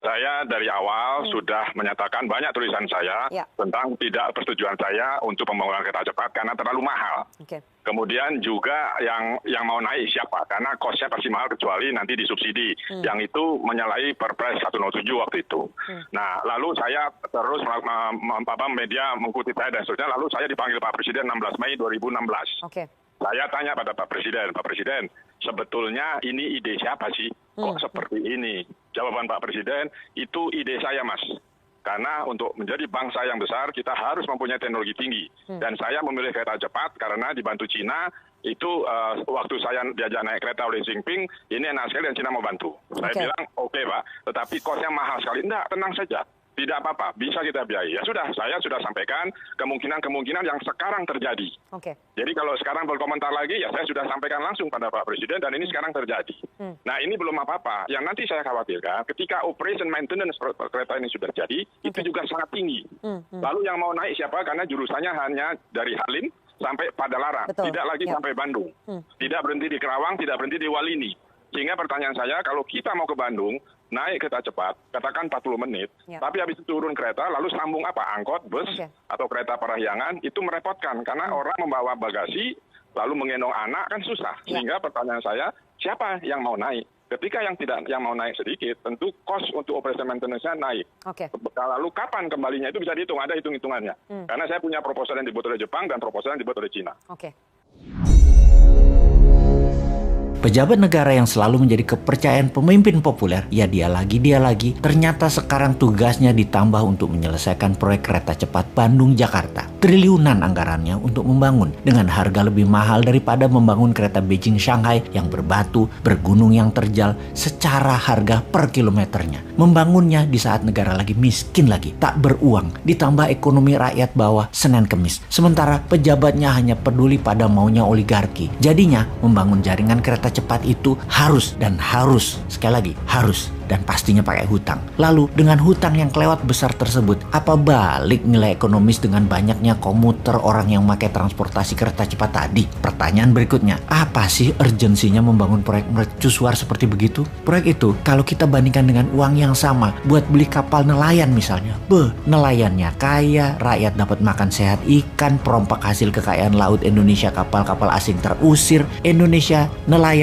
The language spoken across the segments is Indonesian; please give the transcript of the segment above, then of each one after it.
Saya dari awal sudah menyatakan banyak tulisan saya tentang tidak persetujuan saya untuk pembangunan kereta cepat karena terlalu mahal. Kemudian juga yang mau naik siapa? Karena kosnya pasti mahal kecuali nanti disubsidi. Yang itu menyalahi Perpres 107 waktu itu. Nah, lalu saya terus media mengikuti saya dan seterusnya. Lalu saya dipanggil Pak Presiden 16 Mei 2016. Saya tanya pada Pak Presiden, sebetulnya ini ide siapa sih? Kok seperti ini? Jawaban Pak Presiden, itu ide saya, Mas. Karena untuk menjadi bangsa yang besar, kita harus mempunyai teknologi tinggi. Dan saya memilih kereta cepat karena dibantu Cina, itu waktu saya diajak naik kereta oleh Xi Jinping, ini enak sekali dan Cina mau bantu. Saya bilang, oke Pak, tetapi kosnya mahal sekali. Enggak, tenang saja. Tidak apa-apa, bisa kita biayai. Ya sudah, saya sudah sampaikan kemungkinan-kemungkinan yang sekarang terjadi. Jadi kalau sekarang berkomentar lagi, ya saya sudah sampaikan langsung pada Pak Presiden dan ini sekarang terjadi. Nah ini belum apa-apa. Yang nanti saya khawatirkan, ketika operation maintenance kereta ini sudah jadi, itu juga sangat tinggi. Lalu yang mau naik siapa? Karena jurusannya hanya dari Halim sampai Padalarang, tidak lagi sampai Bandung. Tidak berhenti di Kerawang, tidak berhenti di Walini. Sehingga pertanyaan saya, kalau kita mau ke Bandung, naik kereta cepat, katakan 40 menit, tapi habis itu turun kereta, lalu sambung apa? Angkot, bus, atau kereta parahyangan, itu merepotkan. Karena orang membawa bagasi, lalu menggendong anak, kan susah. Sehingga pertanyaan saya, siapa yang mau naik? Ketika yang mau naik sedikit, tentu cost untuk operation maintenance-nya naik. Lalu kapan kembalinya itu bisa dihitung, ada hitung-hitungannya. Karena saya punya proposal yang dibuat oleh Jepang dan proposal yang dibuat oleh Cina. Pejabat negara yang selalu menjadi kepercayaan pemimpin populer, ya dia lagi, ternyata sekarang tugasnya ditambah untuk menyelesaikan proyek kereta cepat Bandung-Jakarta. Triliunan anggarannya untuk membangun dengan harga lebih mahal daripada membangun kereta Beijing-Shanghai yang berbatu, bergunung yang terjal secara harga per kilometernya. Membangunnya di saat negara lagi miskin lagi, tak beruang, ditambah ekonomi rakyat bawah Senin Kemis. Sementara pejabatnya hanya peduli pada maunya oligarki. Jadinya membangun jaringan kereta cepat itu harus, sekali lagi harus, dan pastinya pakai hutang. Lalu dengan hutang yang kelewat besar tersebut, apa balik nilai ekonomis dengan banyaknya komuter orang yang pakai transportasi kereta cepat tadi? Pertanyaan berikutnya, apa sih urgensinya membangun proyek mercusuar seperti begitu? Proyek itu kalau kita bandingkan dengan uang yang sama buat beli kapal nelayan misalnya, nelayannya kaya, rakyat dapat makan sehat ikan, perompak hasil kekayaan laut Indonesia, kapal-kapal asing terusir, Indonesia nelayannya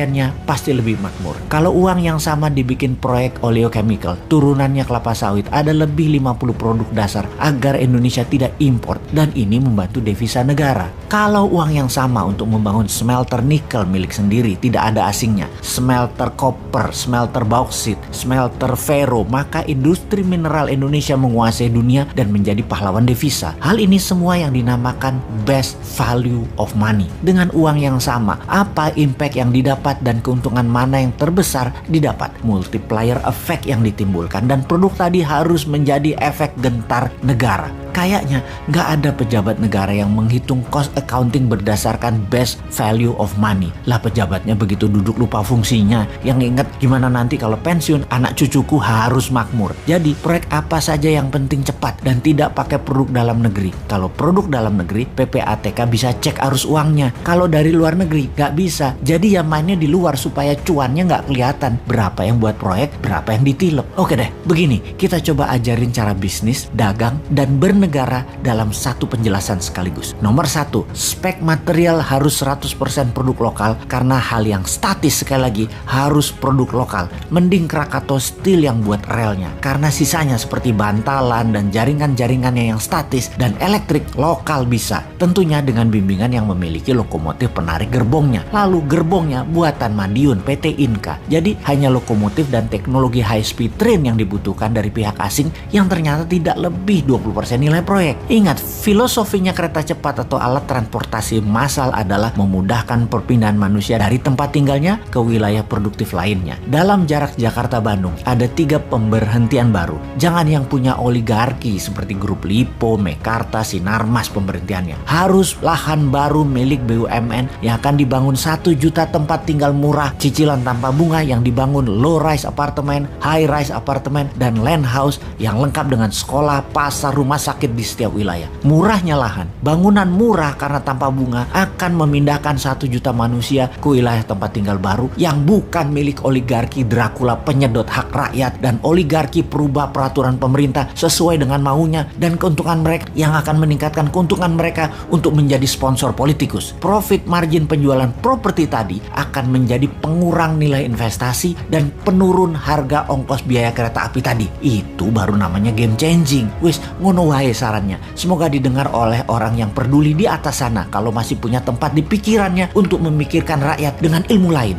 pasti lebih makmur. Kalau uang yang sama dibikin proyek oleochemical, turunannya kelapa sawit, ada lebih 50 produk dasar agar Indonesia tidak impor, dan ini membantu devisa negara. Kalau uang yang sama untuk membangun smelter nikel milik sendiri, tidak ada asingnya, smelter koper, smelter bauksit, smelter ferro, maka industri mineral Indonesia menguasai dunia dan menjadi pahlawan devisa. Hal ini semua yang dinamakan best value of money. Dengan uang yang sama, apa impact yang didapat dan keuntungan mana yang terbesar didapat? Multiplier efek yang ditimbulkan, dan produk tadi harus menjadi efek gentar negara. Kayaknya nggak ada pejabat negara yang menghitung cost accounting berdasarkan best value of money. Lah pejabatnya begitu duduk lupa fungsinya. Yang ingat gimana nanti kalau pensiun anak cucuku harus makmur. Jadi proyek apa saja yang penting cepat dan tidak pakai produk dalam negeri. Kalau produk dalam negeri, PPATK bisa cek arus uangnya. Kalau dari luar negeri nggak bisa. Jadi ya mainnya di luar supaya cuannya nggak kelihatan. Berapa yang buat proyek, berapa yang ditilep. Oke deh, begini kita coba ajarin cara bisnis, dagang, dan bernegara dalam satu penjelasan sekaligus. Nomor 1, spek material harus 100% produk lokal karena hal yang statis sekali lagi harus produk lokal. Mending Krakatau Steel yang buat relnya karena sisanya seperti bantalan dan jaringan-jaringannya yang statis dan elektrik lokal bisa. Tentunya dengan bimbingan yang memiliki lokomotif penarik gerbongnya. Lalu gerbongnya buatan Madiun PT Inka. Jadi hanya lokomotif dan teknologi high speed train yang dibutuhkan dari pihak asing yang ternyata tidak lebih 20% nilai proyek. Ingat, filosofinya kereta cepat atau alat transportasi massal adalah memudahkan perpindahan manusia dari tempat tinggalnya ke wilayah produktif lainnya. Dalam jarak Jakarta-Bandung, ada 3 pemberhentian baru. Jangan yang punya oligarki seperti grup Lipo, Mekarta, Sinarmas pemberhentiannya. Harus lahan baru milik BUMN yang akan dibangun 1 juta tempat tinggal murah, cicilan tanpa bunga yang dibangun low rise apartemen, high rise apartemen, dan land house yang lengkap dengan sekolah, pasar, rumah sakit, market di setiap wilayah. Murahnya lahan, bangunan murah karena tanpa bunga akan memindahkan 1 juta manusia ke wilayah tempat tinggal baru yang bukan milik oligarki Dracula penyedot hak rakyat dan oligarki perubah peraturan pemerintah sesuai dengan maunya dan keuntungan mereka yang akan meningkatkan keuntungan mereka untuk menjadi sponsor politikus. Profit margin penjualan properti tadi akan menjadi pengurang nilai investasi dan penurun harga ongkos biaya kereta api tadi. Itu baru namanya game changing. Wis, ngono wae sarannya. Semoga didengar oleh orang yang peduli di atas sana kalau masih punya tempat di pikirannya untuk memikirkan rakyat dengan ilmu lain.